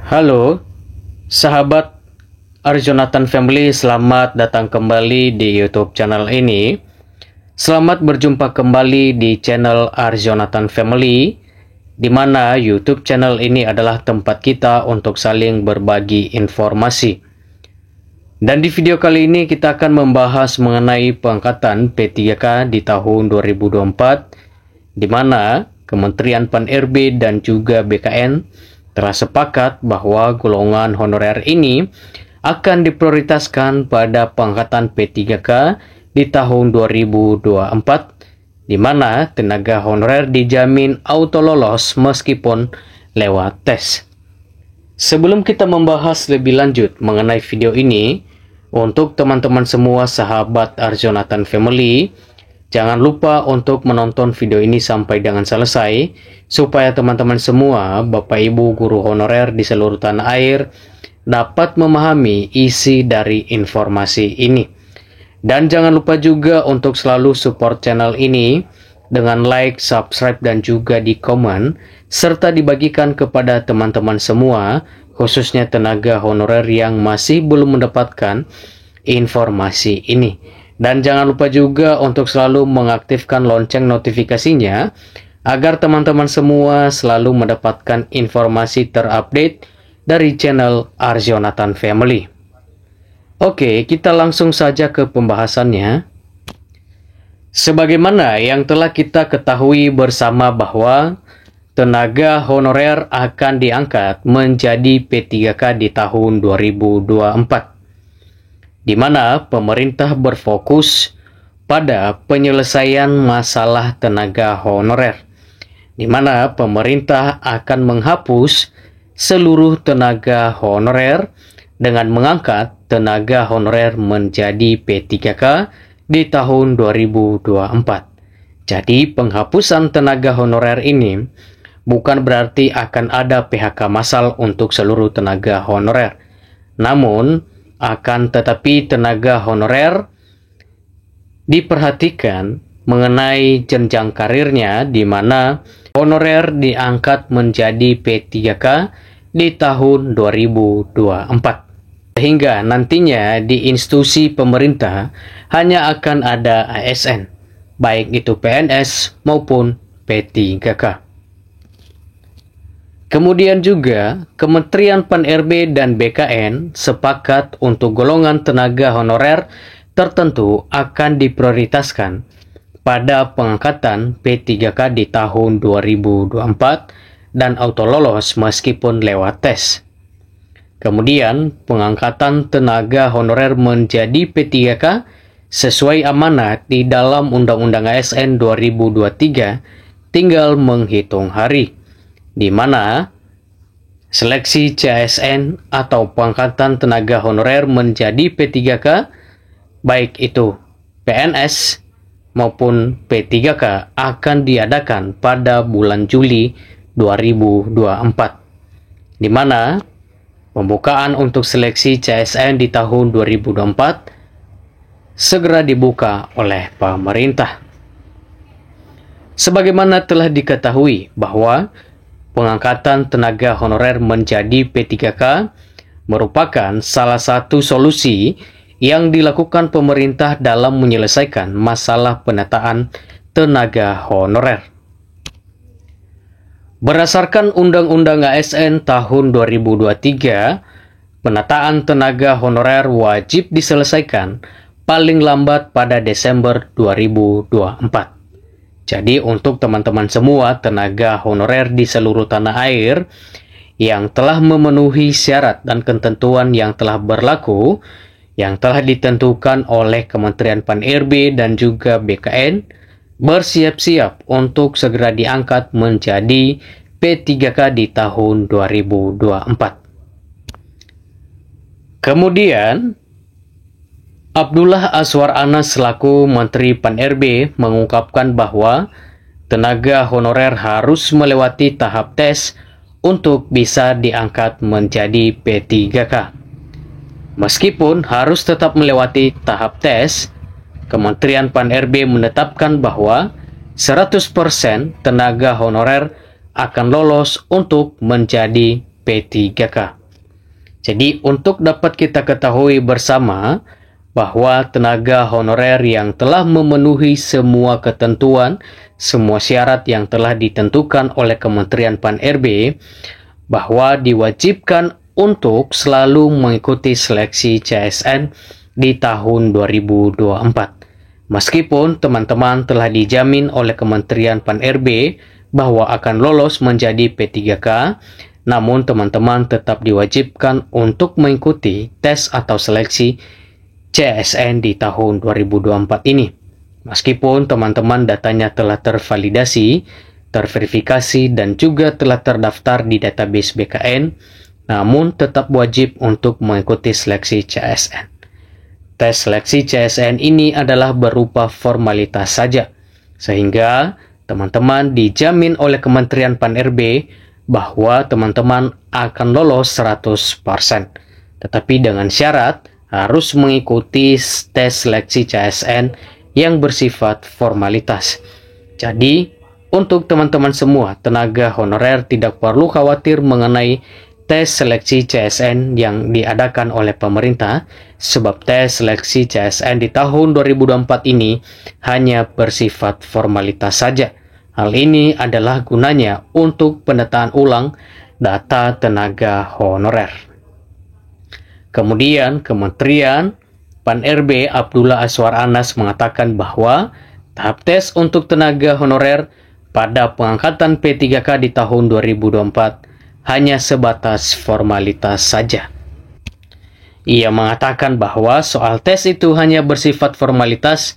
Halo, sahabat Arjonatan Family, selamat datang kembali di YouTube channel ini. Selamat berjumpa kembali di channel Arjonatan Family, di mana YouTube channel ini adalah tempat kita untuk saling berbagi informasi. Dan di video kali ini kita akan membahas mengenai pengangkatan P3K di tahun 2024, di mana Kementerian Pan-RB dan juga BKN telah sepakat bahwa golongan honorer ini akan diprioritaskan pada pengangkatan P3K di tahun 2024, di mana tenaga honorer dijamin auto lolos meskipun lewat tes. Sebelum kita membahas lebih lanjut mengenai video ini, untuk teman-teman semua sahabat Arjonatan Family, jangan lupa untuk menonton video ini sampai dengan selesai, supaya teman-teman semua, Bapak Ibu guru honorer di seluruh tanah air, dapat memahami isi dari informasi ini. Dan jangan lupa juga untuk selalu support channel ini dengan like, subscribe, dan juga di komen, serta dibagikan kepada teman-teman semua, khususnya tenaga honorer yang masih belum mendapatkan informasi ini. Dan jangan lupa juga untuk selalu mengaktifkan lonceng notifikasinya agar teman-teman semua selalu mendapatkan informasi terupdate dari channel Arjonatan Family. Oke, kita langsung saja ke pembahasannya. Sebagaimana yang telah kita ketahui bersama bahwa tenaga honorer akan diangkat menjadi P3K di tahun 2024. Di mana pemerintah berfokus pada penyelesaian masalah tenaga honorer, di mana pemerintah akan menghapus seluruh tenaga honorer dengan mengangkat tenaga honorer menjadi P3K di tahun 2024. Jadi penghapusan tenaga honorer ini bukan berarti akan ada PHK massal untuk seluruh tenaga honorer, namun akan tetapi tenaga honorer diperhatikan mengenai jenjang karirnya, di mana honorer diangkat menjadi P3K di tahun 2024. Sehingga nantinya di institusi pemerintah hanya akan ada ASN, baik itu PNS maupun P3K. Kemudian juga, Kementerian Pan-RB dan BKN sepakat untuk golongan tenaga honorer tertentu akan diprioritaskan pada pengangkatan P3K di tahun 2024 dan auto lolos meskipun lewat tes. Kemudian, pengangkatan tenaga honorer menjadi P3K sesuai amanat di dalam Undang-Undang ASN 2023 tinggal menghitung hari, di mana seleksi CASN atau pengangkatan tenaga honorer menjadi P3K, baik itu PNS maupun P3K, akan diadakan pada bulan Juli 2024, di mana pembukaan untuk seleksi CASN di tahun 2024 segera dibuka oleh pemerintah. Sebagaimana telah diketahui bahwa pengangkatan tenaga honorer menjadi P3K merupakan salah satu solusi yang dilakukan pemerintah dalam menyelesaikan masalah penataan tenaga honorer. Berdasarkan Undang-Undang ASN tahun 2023, penataan tenaga honorer wajib diselesaikan paling lambat pada Desember 2024. Jadi untuk teman-teman semua tenaga honorer di seluruh tanah air yang telah memenuhi syarat dan ketentuan yang telah berlaku, yang telah ditentukan oleh Kementerian Pan-RB dan juga BKN, bersiap-siap untuk segera diangkat menjadi P3K di tahun 2024. Kemudian, Abdullah Azwar Anas selaku Menteri Pan-RB mengungkapkan bahwa tenaga honorer harus melewati tahap tes untuk bisa diangkat menjadi P3K. Meskipun harus tetap melewati tahap tes, Kementerian Pan-RB menetapkan bahwa 100% tenaga honorer akan lolos untuk menjadi P3K. Jadi untuk dapat kita ketahui bersama bahwa tenaga honorer yang telah memenuhi semua ketentuan, semua syarat yang telah ditentukan oleh Kementerian Pan-RB, bahwa diwajibkan untuk selalu mengikuti seleksi CSN di tahun 2024. Meskipun teman-teman telah dijamin oleh Kementerian Pan-RB bahwa akan lolos menjadi P3K, namun teman-teman tetap diwajibkan untuk mengikuti tes atau seleksi CSN di tahun 2024 ini. Meskipun teman-teman datanya telah tervalidasi, terverifikasi, dan juga telah terdaftar di database BKN, namun tetap wajib untuk mengikuti seleksi CSN. Tes seleksi CSN ini adalah berupa formalitas saja, sehingga teman-teman dijamin oleh Kementerian Pan-RB bahwa teman-teman akan lolos 100%. Tetapi dengan syarat harus mengikuti tes seleksi CSN yang bersifat formalitas. Jadi, untuk teman-teman semua, tenaga honorer tidak perlu khawatir mengenai tes seleksi CSN yang diadakan oleh pemerintah, sebab tes seleksi CSN di tahun 2024 ini hanya bersifat formalitas saja. Hal ini adalah gunanya untuk pendataan ulang data tenaga honorer. Kemudian Kementerian Pan-RB Abdullah Azwar Anas mengatakan bahwa tahap tes untuk tenaga honorer pada pengangkatan P3K di tahun 2024 hanya sebatas formalitas saja. Ia mengatakan bahwa soal tes itu hanya bersifat formalitas,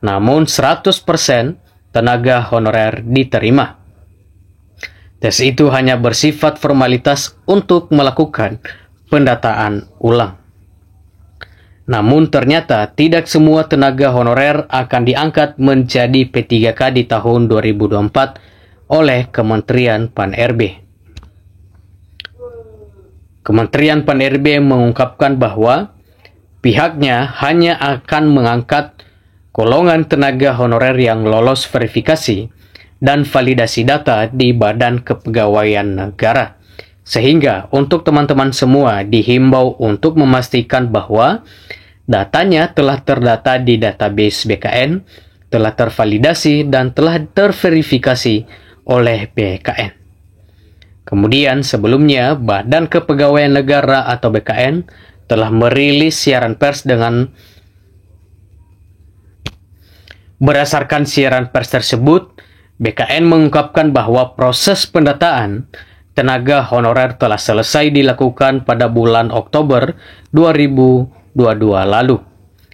namun 100% tenaga honorer diterima. Tes itu hanya bersifat formalitas untuk melakukan pendataan ulang. Namun ternyata tidak semua tenaga honorer akan diangkat menjadi P3K di tahun 2024 oleh Kementerian Pan-RB. Kementerian Pan-RB mengungkapkan bahwa pihaknya hanya akan mengangkat golongan tenaga honorer yang lolos verifikasi dan validasi data di Badan Kepegawaian Negara. Sehingga untuk teman-teman semua dihimbau untuk memastikan bahwa datanya telah terdata di database BKN, telah tervalidasi dan telah terverifikasi oleh BKN. Kemudian sebelumnya Badan Kepegawaian Negara atau BKN telah merilis siaran pers dengan berdasarkan siaran pers tersebut, BKN mengungkapkan bahwa proses pendataan tenaga honorer telah selesai dilakukan pada bulan Oktober 2022 lalu.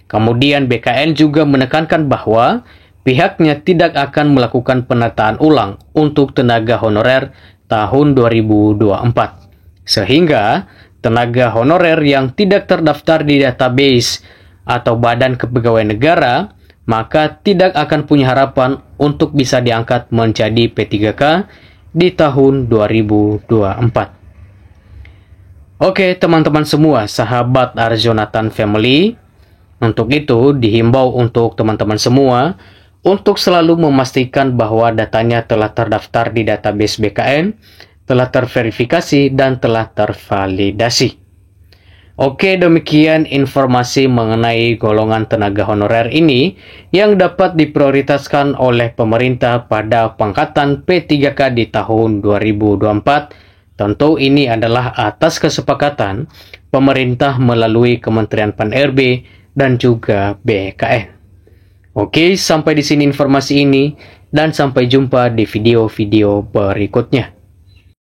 Kemudian BKN juga menekankan bahwa pihaknya tidak akan melakukan penataan ulang untuk tenaga honorer tahun 2024. Sehingga tenaga honorer yang tidak terdaftar di database atau Badan Kepegawaian Negara maka tidak akan punya harapan untuk bisa diangkat menjadi P3K di tahun 2024. Oke, teman-teman semua, sahabat Arjonatan Family, untuk itu dihimbau untuk teman-teman semua untuk selalu memastikan bahwa datanya telah terdaftar di database BKN, telah terverifikasi dan telah tervalidasi. Oke, demikian informasi mengenai golongan tenaga honorer ini yang dapat diprioritaskan oleh pemerintah pada pengangkatan P3K di tahun 2024. Tentu ini adalah atas kesepakatan pemerintah melalui Kementerian Pan-RB dan juga BKN. Oke, sampai di sini informasi ini dan sampai jumpa di video-video berikutnya.